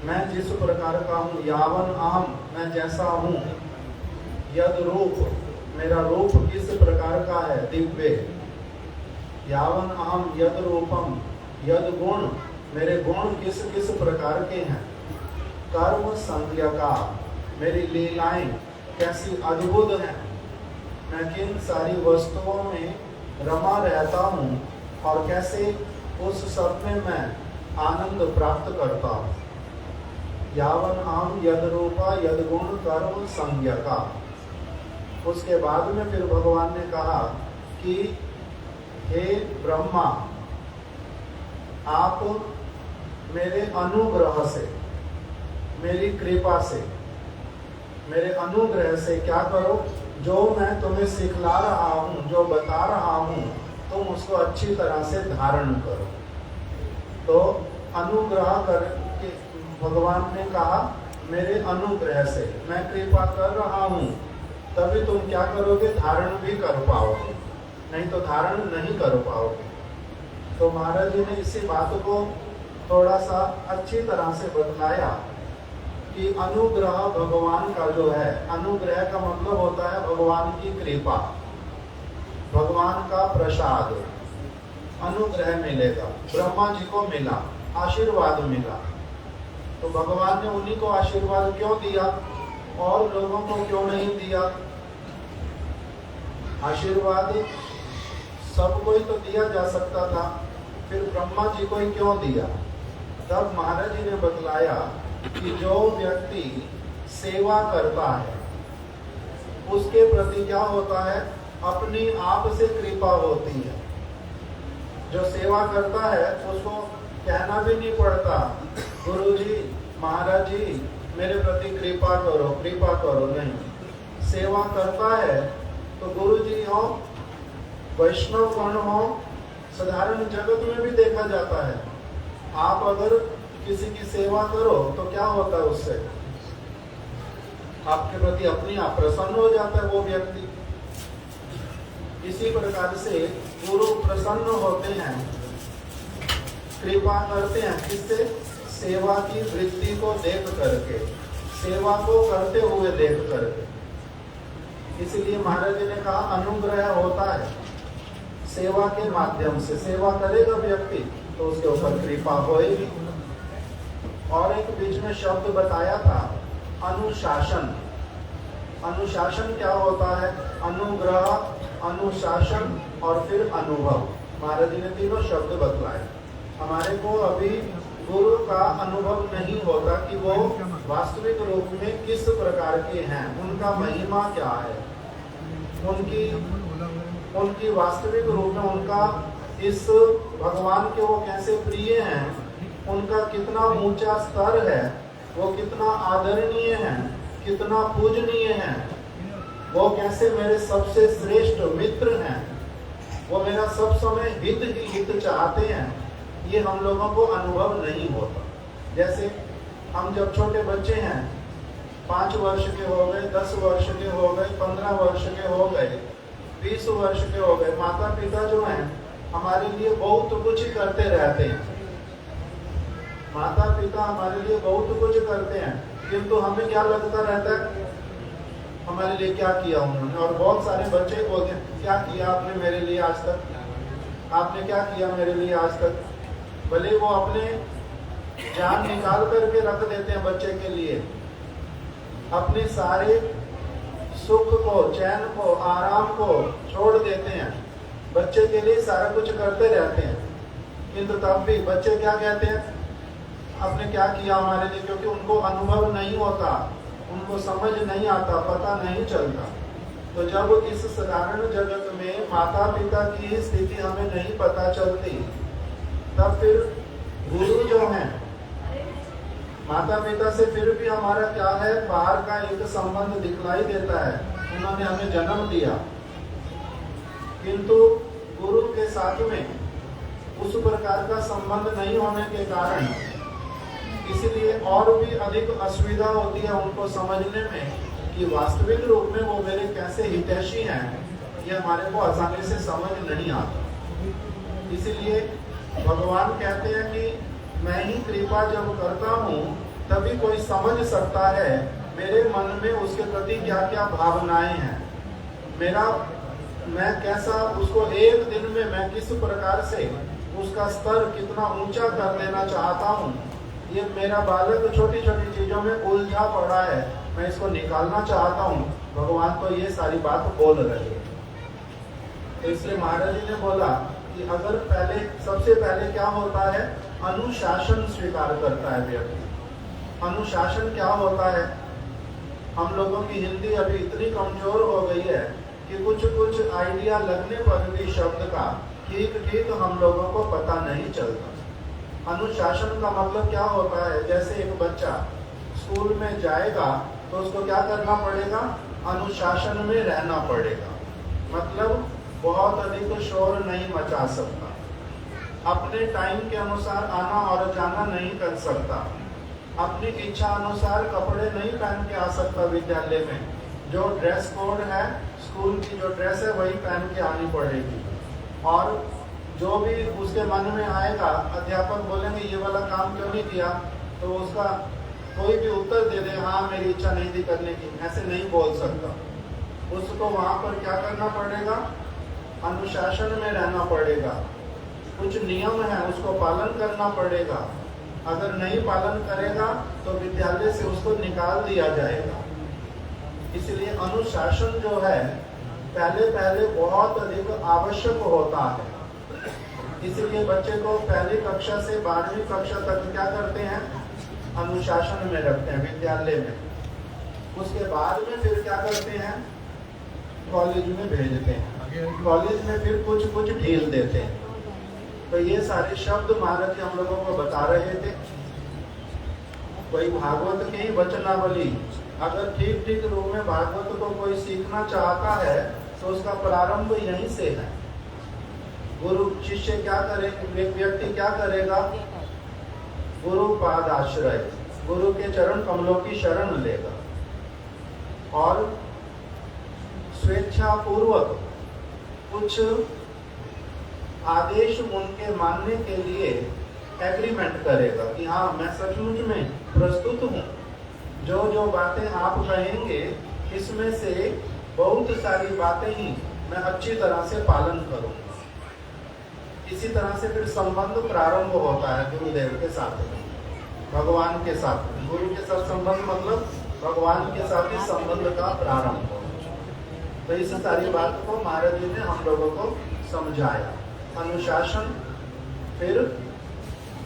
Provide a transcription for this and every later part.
मैं जिस प्रकार का हूँ, यावन अहम, मैं जैसा हूँ, यद रूप, मेरा रूप किस प्रकार का है, दिव्य, यावन अहम यद रूपम, यद गुण, मेरे गुण किस किस प्रकार के हैं, कर्म संज्ञा का, मेरी लीलाएं कैसी अद्भुत हैं, मैं किन सारी वस्तुओं में रमा रहता हूँ और कैसे उस सब में मैं आनंद प्राप्त करता हूँ। यावन अहम यद रूपा यद गुण कर्म संज्ञा का। उसके बाद में फिर भगवान ने कहा कि हे ब्रह्मा, आप मेरे अनुग्रह से, मेरी कृपा से, मेरे अनुग्रह से क्या करो, जो मैं तुम्हें सिखला रहा हूँ, जो बता रहा हूँ, तुम उसको अच्छी तरह से धारण करो। तो अनुग्रह करके भगवान ने कहा मेरे अनुग्रह से, मैं कृपा कर रहा हूँ, तभी तुम क्या करोगे, धारण भी कर पाओगे, नहीं तो धारण नहीं कर पाओगे। तो महाराज जी ने इसी बात को थोड़ा सा अच्छी तरह से बतलाया कि अनुग्रह भगवान का जो है, अनुग्रह का मतलब होता है भगवान की कृपा, भगवान का प्रसाद, अनुग्रह मिलेगा। ब्रह्मा जी को मिला, आशीर्वाद मिला, तो भगवान ने उन्हीं को आशीर्वाद क्यों दिया और लोगों को क्यों नहीं दिया? आशीर्वाद सबको ही तो दिया जा सकता था, फिर ब्रह्मा जी को ही क्यों दिया? तब महाराज जी ने बतलाया कि जो व्यक्ति सेवा करता है उसके प्रति क्या होता है, अपनी आप से कृपा होती है। जो सेवा करता है उसको कहना भी नहीं पड़ता, गुरु जी महाराज जी मेरे प्रति कृपा करो, कृपा करो, नहीं। सेवा करता है तो गुरु जी हो, वैष्णव गण हो, साधारण जगत में भी देखा जाता है, आप अगर किसी की सेवा करो तो क्या होता है, उससे आपके प्रति अपनी आप प्रसन्न हो जाता है वो व्यक्ति। इसी प्रकार से गुरु प्रसन्न होते हैं, कृपा करते हैं, किससे? सेवा की वृत्ति को देख करके, सेवा को करते हुए देख करके। इसलिए महाराज जी ने कहा अनुग्रह होता है सेवा के माध्यम से, सेवा करेगा व्यक्ति तो उसके ऊपर कृपा होएगी। और एक बीच में शब्द बताया था अनुशासन। अनुशासन क्या होता है? अनुग्रह, अनुशासन और फिर अनुभव। महाराज जी ने तीनों शब्द बतलाए। हमारे को अभी गुरु का अनुभव नहीं होता कि वो वास्तविक रूप में किस प्रकार के हैं, उनका महिमा क्या है, उनकी वास्तविक रूप में उनका इस भगवान के वो कैसे प्रिय हैं, उनका कितना ऊंचा स्तर है, वो कितना आदरणीय है, कितना पूजनीय है, वो कैसे मेरे सबसे श्रेष्ठ मित्र हैं, वो मेरा सब समय हित ही हित चाहते हैं, ये हम लोगों को अनुभव नहीं होता। जैसे हम जब छोटे बच्चे हैं, 5 वर्ष के हो गए, 10 वर्ष के हो गए, 15 वर्ष के हो गए, 20 वर्ष के हो गए, माता पिता जो हैं हमारे लिए बहुत कुछ करते रहते हैं। माता पिता हमारे लिए बहुत कुछ करते हैं, किंतु हमें क्या लगता रहता है, हमारे लिए क्या किया उन्होंने। और बहुत सारे बच्चे बोलते हैं क्या किया आपने मेरे लिए आज तक, आपने क्या किया मेरे लिए आज तक। भले वो अपने जान निकाल करके रख देते हैं बच्चे के लिए, अपने सारे सुख को, चैन को, आराम को छोड़ देते हैं, बच्चे के लिए सारा कुछ करते रहते हैं, किंतु तब भी बच्चे क्या कहते हैं, आपने क्या किया हमारे लिए, क्योंकि उनको अनुभव नहीं होता, उनको समझ नहीं आता, पता नहीं चलता। तो जब इस साधारण जगत में माता पिता की स्थिति हमें नहीं पता चलती, तब फिर गुरु जो है माता पिता से फिर भी हमारा क्या है, बाहर का एक संबंध दिखलाई देता है, उन्होंने हमें जन्म दिया, किंतु गुरु के साथ में उस प्रकार का संबंध नहीं होने के कारण इसलिए और भी अधिक असुविधा होती है उनको समझने में कि वास्तविक रूप में वो मेरे कैसे हितैषी हैं, ये हमारे को आसानी से समझ नहीं आता। इसलिए भगवान कहते हैं कि मैं ही कृपा जब करता हूँ तभी कोई समझ सकता है मेरे मन में उसके प्रति क्या क्या भावनाएं हैं, मैं कैसा उसको एक दिन में मैं किस प्रकार से उसका स्तर कितना ऊंचा कर देना चाहता हूँ। ये मेरा बालक छोटी छोटी चीजों में उलझा पड़ा है, मैं इसको निकालना चाहता हूँ। भगवान तो ये सारी बात बोल रहे हैं। तो इसलिए महाराज जी ने बोला कि अगर सबसे पहले क्या होता है, अनुशासन स्वीकार करता है व्यक्ति। अनुशासन क्या होता है? हम लोगों की हिंदी अभी इतनी कमजोर हो गई है कि कुछ आइडिया लगने पर भी शब्द का ठीक हम लोगों को पता नहीं चलता। अनुशासन का मतलब क्या होता है? जैसे एक बच्चा स्कूल में जाएगा तो उसको क्या करना पड़ेगा? अनुशासन में रहना पड़ेगा। मतलब बहुत अधिक शोर नहीं मचा सकता, अपने टाइम के अनुसार आना और जाना नहीं कर सकता, अपनी इच्छा अनुसार कपड़े नहीं पहन के आ सकता विद्यालय में। जो ड्रेस कोड है, स्कूल की जो ड्रेस है वही पहन के आनी पड़ेगी। और जो भी उसके मन में आएगा, अध्यापक बोलेंगे ये वाला काम क्यों नहीं किया, तो उसका कोई भी उत्तर दे दे, हाँ मेरी इच्छा नहीं थी करने की, ऐसे नहीं बोल सकता। उसको वहाँ पर क्या करना पड़ेगा? अनुशासन में रहना पड़ेगा। कुछ नियम है उसको पालन करना पड़ेगा। अगर नहीं पालन करेगा तो विद्यालय से उसको निकाल दिया जाएगा। इसलिए अनुशासन जो है पहले बहुत अधिक आवश्यक होता है। इसलिए बच्चे को पहली कक्षा से 12वीं कक्षा तक क्या करते हैं? अनुशासन में रखते हैं विद्यालय में। उसके बाद में फिर क्या करते हैं? कॉलेज में भेजते हैं। कॉलेज में फिर कुछ ढील देते हैं। तो ये सारे शब्द महाराज जी हम लोगों को बता रहे थे। कोई भागवत की ही वचनावली अगर ठीक रूप में भागवत को कोई सीखना चाहता है तो उसका प्रारंभ यहीं से है। गुरु शिष्य क्या करेगा? व्यक्ति क्या करेगा? गुरु पाद आश्रय, गुरु के चरण कमलों की शरण लेगा और स्वेच्छा पूर्वक कुछ आदेश उनके मानने के लिए एग्रीमेंट करेगा कि हाँ मैं सचमुच में प्रस्तुत हूँ, जो बातें आप कहेंगे इसमें से बहुत सारी बातें ही मैं अच्छी तरह से पालन करूँगा। इसी तरह से फिर संबंध प्रारंभ होता है गुरुदेव के साथ में, भगवान के साथ। गुरु के साथ संबंध मतलब भगवान के साथ ही संबंध का प्रारंभ हो। तो इस सारी बात को महाराज जी ने हम लोगों को समझाया। अनुशासन, फिर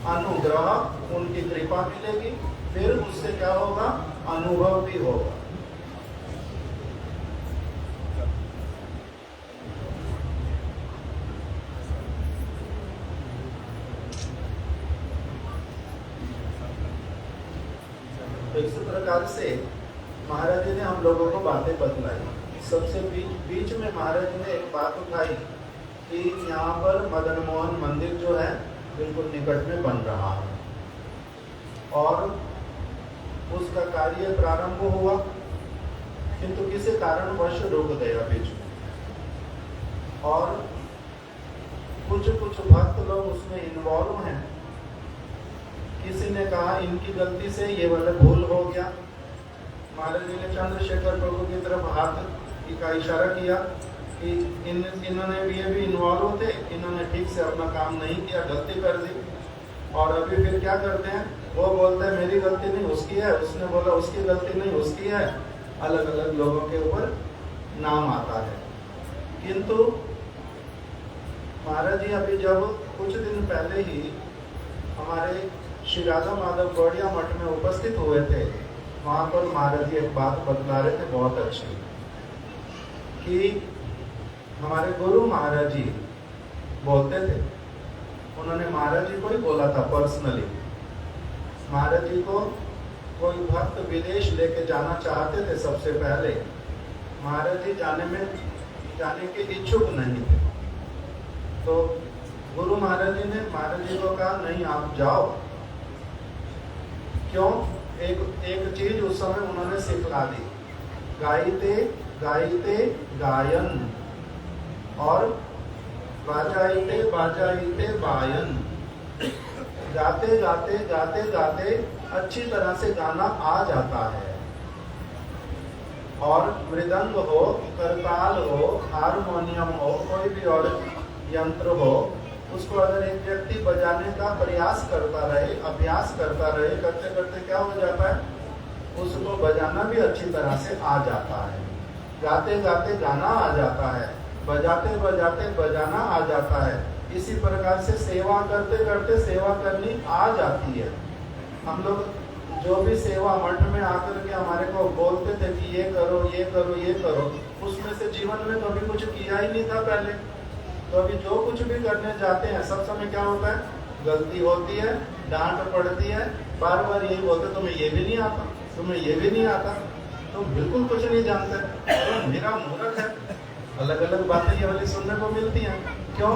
अनुग्रह, उनकी कृपा मिलेगी, फिर उससे क्या होगा? अनुभव भी होगा। तो इस प्रकार से महाराज जी ने हम लोगों को बातें बतलाई। सबसे बीच में महाराज जी ने एक बात उठाई कि यहाँ पर मदन मोहन मंदिर जो है बिल्कुल निकट में बन रहा है और उसका कार्य प्रारंभ हुआ, किंतु किसी कारणवश रुक गया बीच में। और कुछ भक्त लोग उसमें इन्वॉल्व हैं। किसी ने कहा इनकी गलती से ये वाला भूल हो गया। महाराज जी ने चंद्रशेखर प्रभु की तरफ हाथ का इशारा किया कि इन्होंने भी इन्वॉल्व थे, इन्होंने ठीक से अपना काम नहीं किया, गलती कर दी। और अभी फिर क्या करते हैं? वो बोलता है मेरी गलती नहीं उसकी है, उसने बोला उसकी गलती नहीं उसकी है। अलग अलग लोगों के ऊपर नाम आता है। किंतु महाराज जी अभी जब कुछ दिन पहले ही हमारे श्री राधा माधव गौड़िया मठ में उपस्थित हुए थे, वहां पर महाराज जी एक बात बतला रहे थे बहुत अच्छी, कि हमारे गुरु महाराज जी बोलते थे, उन्होंने महाराज जी को ही बोला था पर्सनली। महाराज जी को कोई भक्त विदेश लेके जाना चाहते थे, सबसे पहले महाराज जी जाने के इच्छुक नहीं थे। तो गुरु महाराज जी ने महाराज जी को कहा नहीं आप जाओ। क्यों? एक चीज उस समय उन्होंने सिखला दी, गाइते गाइते गायन और बाजाइते बाजाइते बायन। गाते गाते गाते गाते अच्छी तरह से गाना आ जाता है। और मृदंग हो, करताल हो, हारमोनियम हो, कोई भी और यंत्र हो, उसको अगर एक व्यक्ति बजाने का प्रयास करता रहे, अभ्यास करता रहे, करते करते क्या हो जाता है, उसको बजाना भी अच्छी तरह से आ जाता है। गाते गाते गाना आ जाता है, बजाते बजाते बजाना आ जाता है। इसी प्रकार से सेवा करते करते सेवा करनी आ जाती है। हम लोग जो भी सेवा मठ में आकर के हमारे को बोलते थे कि ये करो ये करो ये करो, उसमें से जीवन में कभी कुछ किया ही नहीं था पहले। तो अभी जो कुछ भी करने जाते हैं सब समय क्या होता है, गलती होती है, डांट पड़ती है, बार बार यही बोलते तुम्हें ये भी नहीं आता, तुम्हें ये भी नहीं आता, तुम बिल्कुल कुछ नहीं जानते, तो मेरा मूर्ख है। अलग अलग बातें ये वाली सुनने को मिलती हैं। क्यों?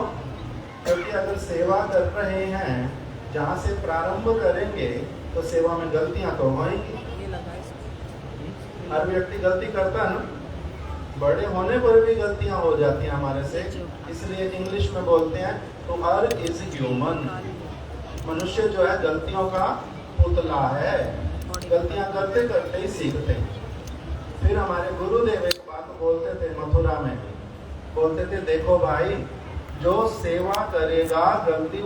क्योंकि अगर सेवा कर रहे हैं, जहाँ से प्रारंभ करेंगे तो सेवा में गलतियां तो होंगी। हर व्यक्ति गलती करता है ना, बड़े होने पर भी गलतियां हो जाती हैं हमारे से। इसलिए इंग्लिश में बोलते हैं टू हर इज ह्यूमन। मनुष्य जो है गलतियों का पुतला है, गलतियां करते करते ही सीखते हैं। फिर हमारे गुरुदेव एक बात बोलते थे मथुरा में, बोलते थे देखो भाई, जो सेवा करेगा गलती